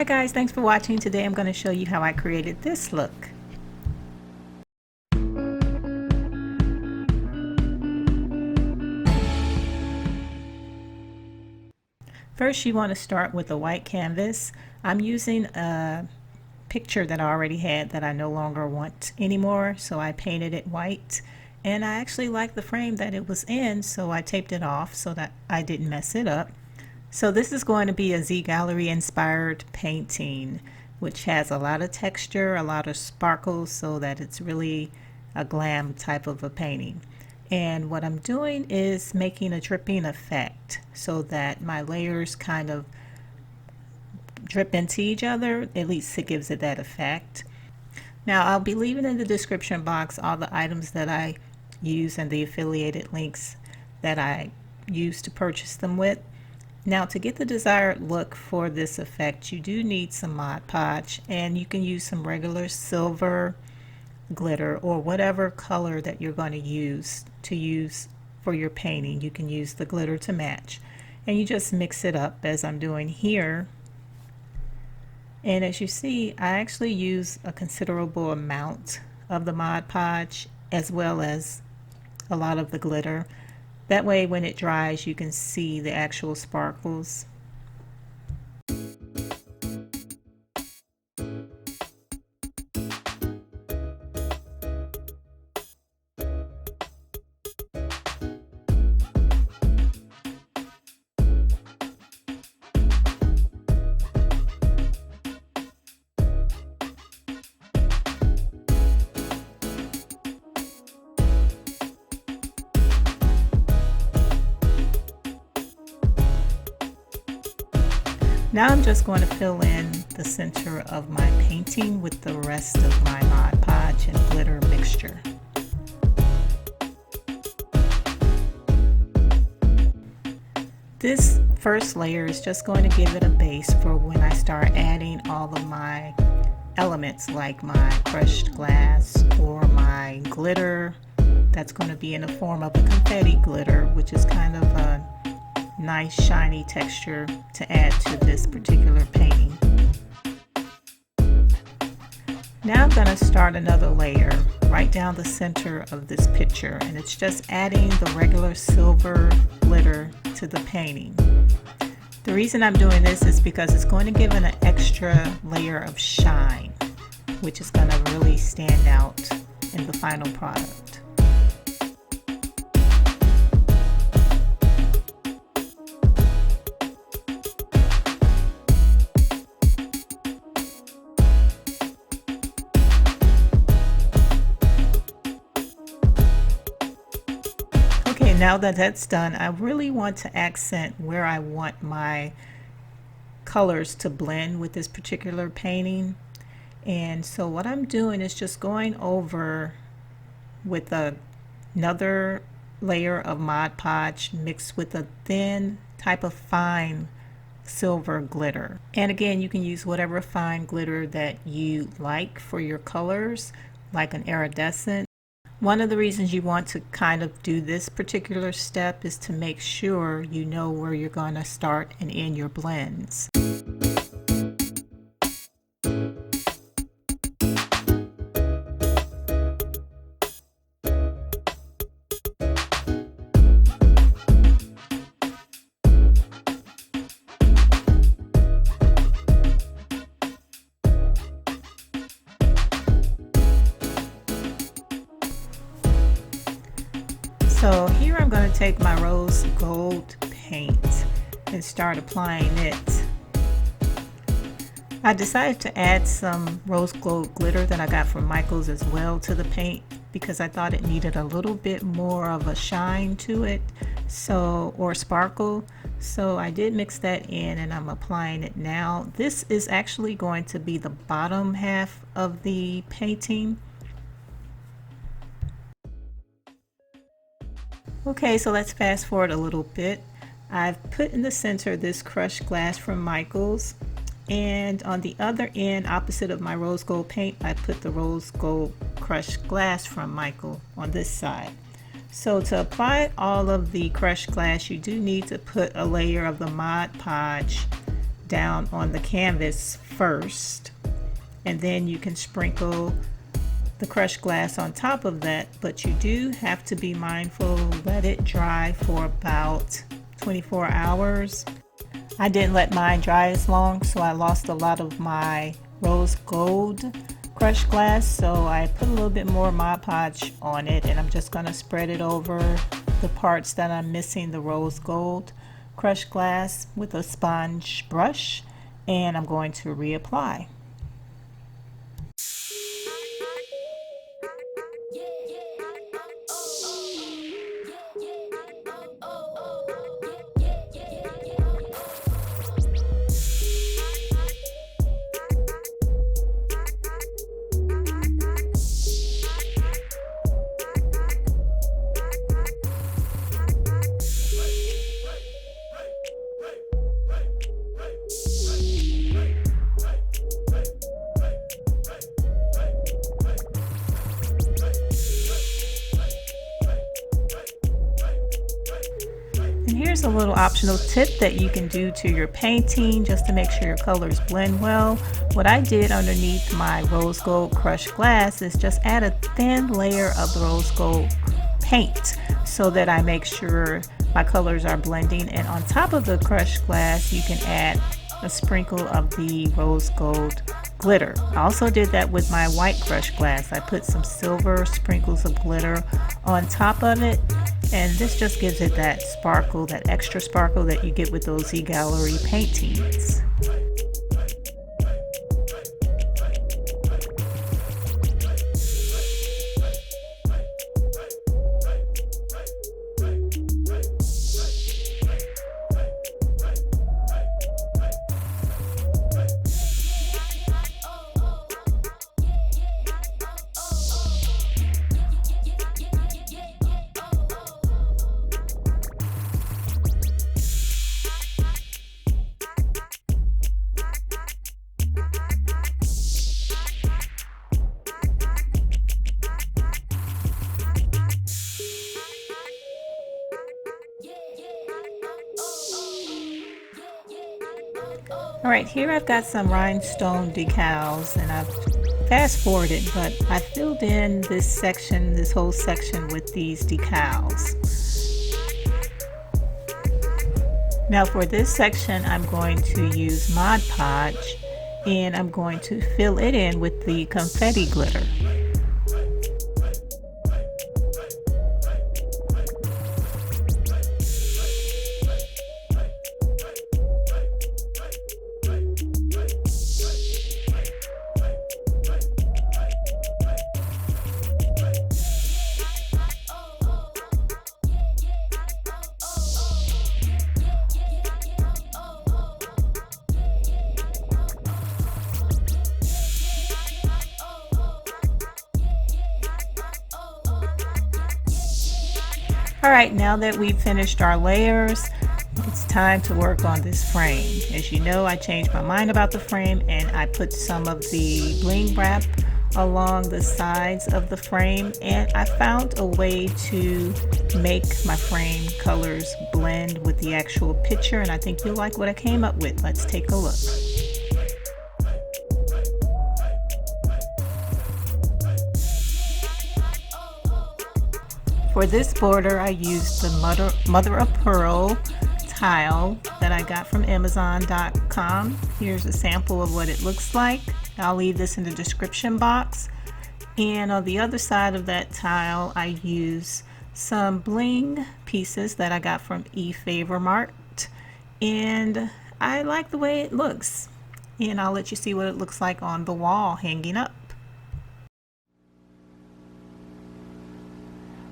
Hi guys, thanks for watching. Today I'm going to show you how I created this look. First you want to start with a white canvas. I'm using a picture that I already had that I no longer want anymore, so I painted it white. And I actually liked the frame that it was in, so I taped it off so that I didn't mess it up. So this is going to be a Z-Gallerie Inspired painting, which has a lot of texture, a lot of sparkles, so that it's really a glam type of a painting. And what I'm doing is making a dripping effect so that my layers kind of drip into each other. At least it gives it that effect. Now I'll be leaving in the description box all the items that I use and the affiliated links that I use to purchase them with. Now to get the desired look for this effect, you do need some Mod Podge, and you can use some regular silver glitter or whatever color that you're going to use for your painting. You can use the glitter to match, and you just mix it up as I'm doing here. And as you see, I actually use a considerable amount of the Mod Podge as well as a lot of the glitter. That way when it dries you can see the actual sparkles. Now I'm just going to fill in the center of my painting with the rest of my Mod Podge and glitter mixture. This first layer is just going to give it a base for when I start adding all of my elements, like my crushed glass or my glitter that's going to be in the form of a confetti glitter, which is kind of a nice shiny texture to add to this particular painting. Now I'm going to start another layer right down the center of this picture, and it's just adding the regular silver glitter to the painting. The reason I'm doing this is because it's going to give it an extra layer of shine, which is going to really stand out in the final product. Now that that's done, I really want to accent where I want my colors to blend with this particular painting. And so what I'm doing is just going over with another layer of Mod Podge mixed with a thin type of fine silver glitter. And again, you can use whatever fine glitter that you like for your colors, like an iridescent. One of the reasons you want to kind of do this particular step is to make sure you know where you're going to start and end your blends. So here I'm going to take my rose gold paint and start applying it. I decided to add some rose gold glitter that I got from Michael's as well to the paint because I thought it needed a little bit more of a shine to it, or sparkle. So I did mix that in and I'm applying it now. This is actually going to be the bottom half of the painting. Okay, so let's fast forward a little bit. I've put in the center this crushed glass from Michael's, and on the other end, opposite of my rose gold paint, I put the rose gold crushed glass from Michael on this side. So to apply all of the crushed glass, you do need to put a layer of the Mod Podge down on the canvas first, and then you can sprinkle the crushed glass on top of that, but you do have to be mindful, let it dry for about 24 hours. I didn't let mine dry as long, so I lost a lot of my rose gold crushed glass, so I put a little bit more Mod Podge on it, and I'm just going to spread it over the parts that I'm missing the rose gold crushed glass with a sponge brush, and I'm going to reapply. Here's a little optional tip that you can do to your painting just to make sure your colors blend well. What I did underneath my rose gold crushed glass is just add a thin layer of the rose gold paint so that I make sure my colors are blending, and on top of the crushed glass you can add a sprinkle of the rose gold glitter. I also did that with my white crushed glass. I put some silver sprinkles of glitter on top of it, and this just gives it that sparkle, that extra sparkle that you get with those Z-Gallerie paintings. Alright, here I've got some rhinestone decals, and I've fast forwarded, but I filled in this section, this whole section with these decals. Now for this section I'm going to use Mod Podge, and I'm going to fill it in with the confetti glitter. Alright, now that we've finished our layers, it's time to work on this frame. As you know, I changed my mind about the frame and I put some of the bling wrap along the sides of the frame, and I found a way to make my frame colors blend with the actual picture, and I think you'll like what I came up with. Let's take a look. For this border, I used the mother of pearl tile that I got from Amazon.com. Here's a sample of what it looks like. I'll leave this in the description box. And on the other side of that tile, I use some bling pieces that I got from Mart, and I like the way it looks. And I'll let you see what it looks like on the wall hanging up.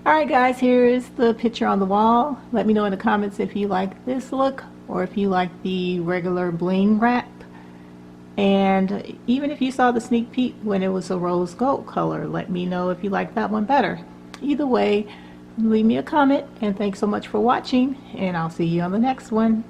Alright guys, here is the picture on the wall. Let me know in the comments if you like this look or if you like the regular bling wrap. And even if you saw the sneak peek when it was a rose gold color, let me know if you like that one better. Either way, leave me a comment, and thanks so much for watching, and I'll see you on the next one.